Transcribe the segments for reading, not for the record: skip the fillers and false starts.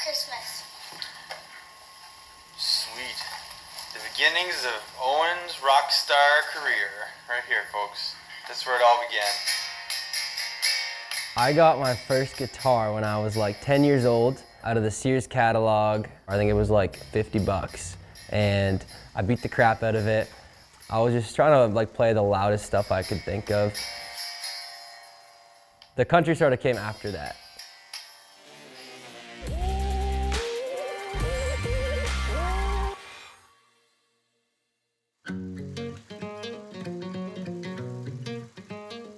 Christmas. Sweet. The beginnings of Owen's rock star career. Right here, folks. That's where it all began. I got my first guitar when I was like 10 years old out of the Sears catalog. I think it was like 50 bucks. And I beat the crap out of it. I was just trying to like play the loudest stuff I could think of. The country sort of came after that.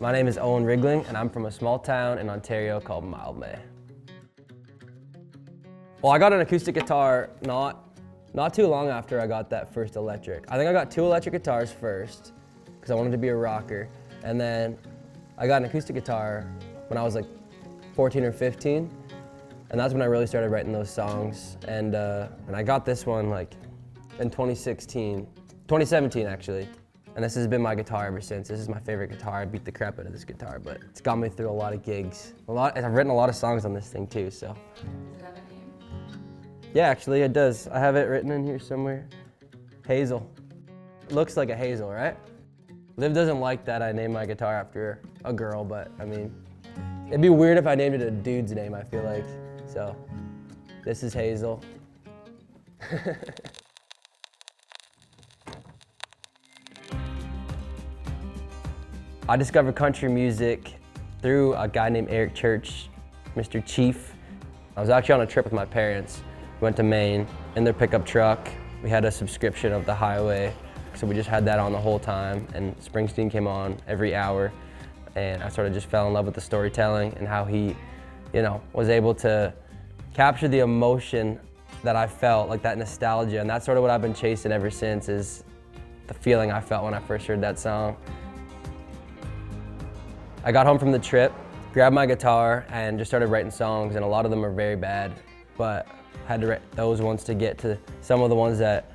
My name is Owen Riegling, and I'm from a small town in Ontario called Mildmay. Well, I got an acoustic guitar not too long after I got that first electric. I think I got 2 electric guitars first, because I wanted to be a rocker. And then I got an acoustic guitar when I was like 14 or 15. And that's when I really started writing those songs. And I got this one like in 2017 actually. And this has been my guitar ever since. This is my favorite guitar. I beat the crap out of this guitar, but it's got me through a lot of gigs. I've written a lot of songs on this thing too, so. Does it have a name? Yeah, actually it does. I have it written in here somewhere. Hazel. It looks like a hazel, right? Liv doesn't like that I named my guitar after a girl, but I mean, it'd be weird if I named it a dude's name, I feel like. So, this is Hazel. I discovered country music through a guy named Eric Church, Mr. Chief. I was actually on a trip with my parents. We went to Maine in their pickup truck. We had a subscription of the highway, so we just had that on the whole time, and Springsteen came on every hour, and I sort of just fell in love with the storytelling and how he, was able to capture the emotion that I felt, like that nostalgia, and that's sort of what I've been chasing ever since, is the feeling I felt when I first heard that song. I got home from the trip, grabbed my guitar, and just started writing songs, and a lot of them are very bad, but I had to write those ones to get to some of the ones that,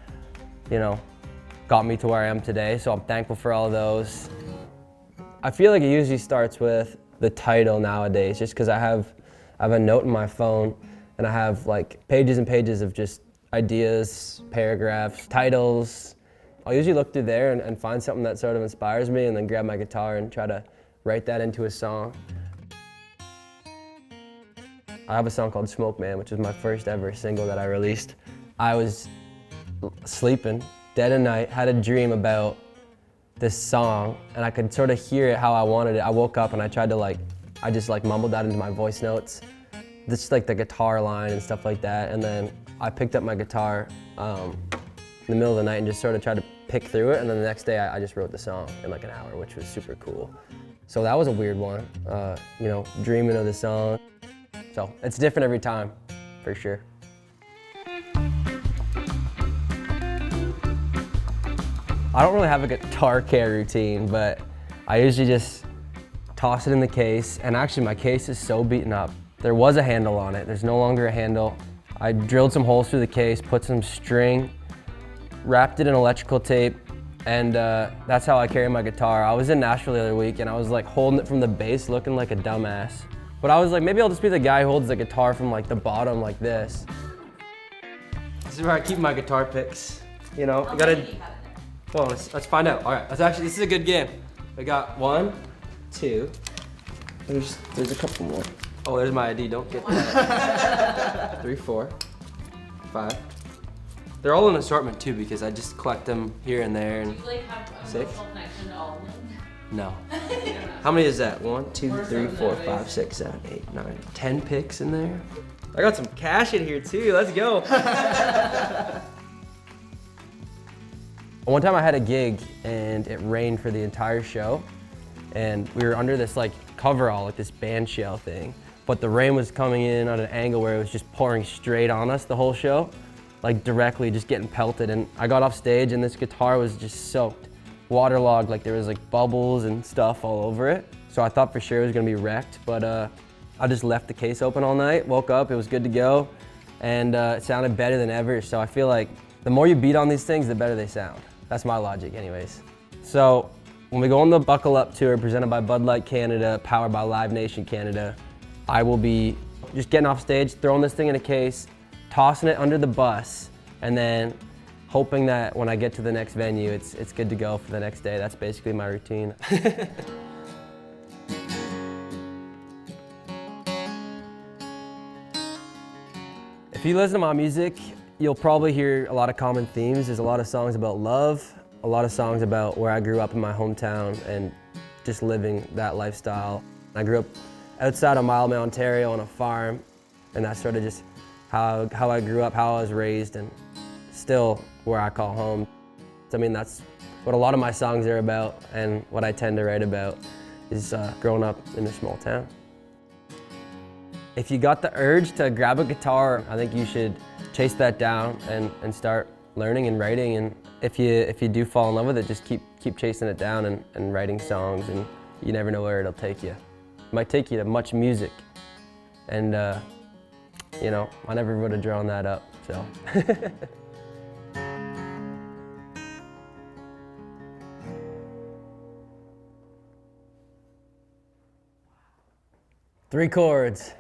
got me to where I am today, so I'm thankful for all of those. I feel like it usually starts with the title nowadays, just because I have a note in my phone, and I have like pages and pages of just ideas, paragraphs, titles. I'll usually look through there and find something that sort of inspires me, and then grab my guitar and try to write that into a song. I have a song called Smoke Man, which is my first ever single that I released. I was sleeping, dead of night, had a dream about this song, and I could sort of hear it how I wanted it. I woke up and I tried to I just mumbled that into my voice notes. Just like the guitar line and stuff like that, and then I picked up my guitar in the middle of the night and just sort of tried to pick through it, and then the next day I just wrote the song in like an hour, which was super cool. So that was a weird one, dreaming of the song. So it's different every time, for sure. I don't really have a guitar care routine, but I usually just toss it in the case, and actually my case is so beaten up. There was a handle on it, there's no longer a handle. I drilled some holes through the case, put some string, wrapped it in electrical tape, and that's how I carry my guitar. I was in Nashville the other week and I was holding it from the base looking like a dumbass. But I was like, maybe I'll just be the guy who holds the guitar from the bottom like this. This is where I keep my guitar picks. You gotta, well, let's find out. All right, this is a good game. We got 1, 2, there's a couple more. Oh, there's my ID, don't get that. 3, 4, 5. They're all in assortment too, because I just collect them here and there. And do you have a 6? connection to all of them? No. How many is that? 1, 2, 3, 4, 5, 6, 7, 8, 9, 10 picks in there. I got some cash in here too, let's go. One time I had a gig and it rained for the entire show, and we were under this coverall, this band shell thing, but the rain was coming in at an angle where it was just pouring straight on us the whole show. Directly just getting pelted, and I got off stage and this guitar was just soaked, waterlogged, there was bubbles and stuff all over it. So I thought for sure it was gonna be wrecked, but I just left the case open all night, woke up, it was good to go, and it sounded better than ever. So I feel like the more you beat on these things, the better they sound. That's my logic anyways. So when we go on the Buckle Up tour presented by Bud Light Canada, powered by Live Nation Canada, I will be just getting off stage, throwing this thing in a case, tossing it under the bus, and then hoping that when I get to the next venue, it's good to go for the next day. That's basically my routine. If you listen to my music, you'll probably hear a lot of common themes. There's a lot of songs about love, a lot of songs about where I grew up in my hometown and just living that lifestyle. I grew up outside of Mildmay, Ontario on a farm, and that's sort of just how I grew up, how I was raised, and still where I call home. I mean, that's what a lot of my songs are about, and what I tend to write about is growing up in a small town. If you got the urge to grab a guitar, I think you should chase that down and start learning and writing. And if you do fall in love with it, just keep chasing it down and writing songs, and you never know where it'll take you. It might take you to MuchMusic, and you know, I never would have drawn that up, so. 3 chords.